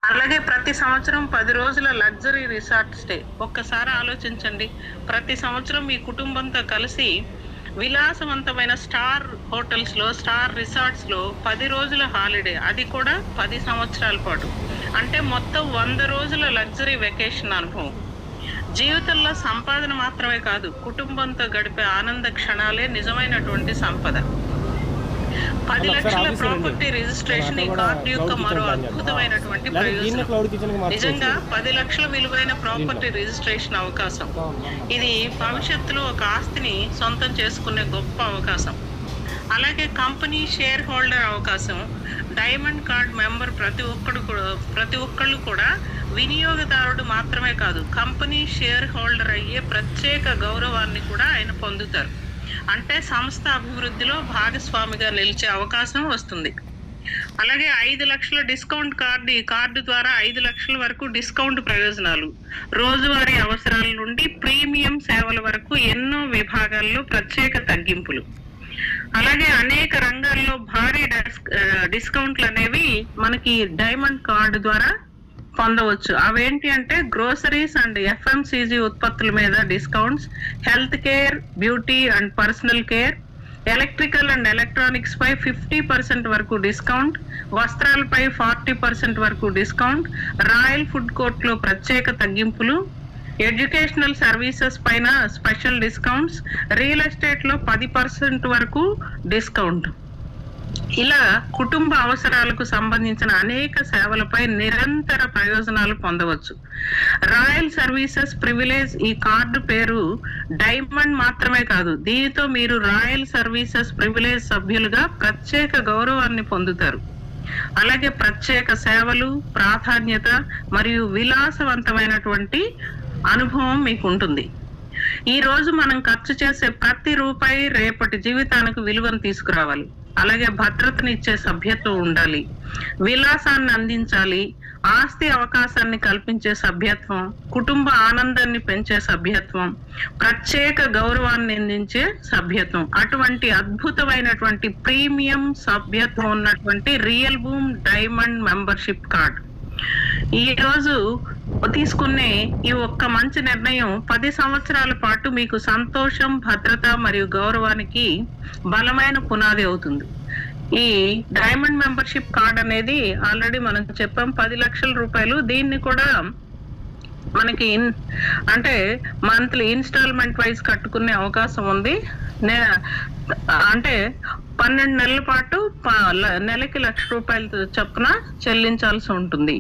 అలాగే ప్రతి సంవత్సరం 10 రోజుల లగ్జరీ రిసార్ట్ స్టే. ఒక్కసారి ఆలోచించండి, ప్రతి సంవత్సరం మీ కుటుంబంతో కలిసి విలాసవంతమైన స్టార్ హోటల్స్లో, స్టార్ రిసార్ట్స్లో 10 రోజుల హాలిడే, అది కూడా 10 సంవత్సరాల పాటు. అంటే మొత్తం 100 రోజుల లగ్జరీ వెకేషన్ అనుభవం. జీవితంలో సంపాదన మాత్రమే కాదు, కుటుంబంతో గడిపే ఆనంద క్షణాలే నిజమైనటువంటి సంపద. 10 లక్షల ప్రాపర్టీ రిజిస్ట్రేషన్ ఈ కార్డు యొక్క మరో అద్భుతమైనటువంటి ప్రయోజనం. నిజంగా 10 లక్షల విలువైన ప్రాపర్టీ రిజిస్ట్రేషన్ అవకాశం. ఇది భవిష్యత్తులో ఒక ఆస్తిని సొంతం చేసుకునే గొప్ప అవకాశం. అలాగే కంపెనీ షేర్ హోల్డర్ అవకాశం. డైమండ్ కార్డ్ మెంబర్ ప్రతి ఒక్కళ్ళు కూడా వినియోగదారుడు మాత్రమే కాదు, కంపెనీ షేర్ హోల్డర్ అయ్యే ప్రత్యేక గౌరవాన్ని కూడా ఆయన పొందుతారు. అంటే సంస్థ అభివృద్ధిలో భాగస్వామిగా నిలిచే అవకాశం వస్తుంది. అలాగే 5 లక్షల డిస్కౌంట్ కార్డు. ఈ కార్డు ద్వారా 5 లక్షల వరకు డిస్కౌంట్ ప్రయోజనాలు. రోజువారీ అవసరాల నుండి ప్రీమియం సేవల వరకు ఎన్నో విభాగాల్లో ప్రత్యేక తగ్గింపులు. అలాగే అనేక రంగాల్లో భారీ డిస్కౌంట్లు అనేవి మనకి డైమండ్ కార్డు ద్వారా పొందవచ్చు. అవేంటి అంటే గ్రోసరీస్ అండ్ FMCG ఉత్పత్తుల మీద discounts, health care, beauty and personal care, electrical and electronics పై 50% వరకు డిస్కౌంట్, వస్త్రాలపై 40% వరకు డిస్కౌంట్, రాయల్ ఫుడ్ కోర్ట్ లో ప్రత్యేక తగ్గింపులు, ఎడ్యుకేషనల్ సర్వీసెస్ పైన స్పెషల్ డిస్కౌంట్స్, రియల్ ఎస్టేట్ లో 10% వరకు డిస్కౌంట్. ఇలా కుటుంబ అవసరాలకు సంబంధించిన అనేక సేవలపై నిరంతర ప్రయోజనాలు పొందవచ్చు. Royal services privilege. ఈ కార్డు పేరు డైమండ్ మాత్రమే కాదు, దీనితో మీరు రాయల్ సర్వీసెస్ ప్రివిలేజ్ సభ్యులుగా ప్రత్యేక గౌరవాన్ని పొందుతారు. అలాగే ప్రత్యేక సేవలు, ప్రాధాన్యత మరియు విలాసవంతమైనటువంటి అనుభవం మీకు ఉంటుంది. ఈ రోజు మనం ఖర్చు చేసే ప్రతి రూపాయి రేపటి జీవితానికి విలువను తీసుకురావాలి. అలాగే భద్రతని ఇచ్చే సభ్యత్వం ఉండాలి, విలాసాన్ని అందించాలి, ఆస్తి అవకాశాన్ని కల్పించే సభ్యత్వం, కుటుంబ ఆనందాన్ని పెంచే సభ్యత్వం, ప్రత్యేక గౌరవాన్ని అందించే సభ్యత్వం. అటువంటి అద్భుతమైనటువంటి ప్రీమియం సభ్యత్వం ఉన్నటువంటి real boom diamond membership card. ఈ రోజు తీసుకునే ఈ ఒక్క మంచి నిర్ణయం 10 సంవత్సరాల పాటు మీకు సంతోషం, భద్రత మరియు గౌరవానికి బలమైన పునాది అవుతుంది. ఈ డైమండ్ మెంబర్షిప్ కార్డ్ అనేది ఆల్రెడీ మనం చెప్పాం, 10 లక్షల రూపాయలు. దీన్ని కూడా మనకి అంటే మంత్లీ ఇన్స్టాల్మెంట్ వైజ్ కట్టుకునే అవకాశం ఉంది. అంటే 12 నెలల పాటు నెలకి 1,00,000 రూపాయలు చొప్పున చెల్లించాల్సి ఉంటుంది.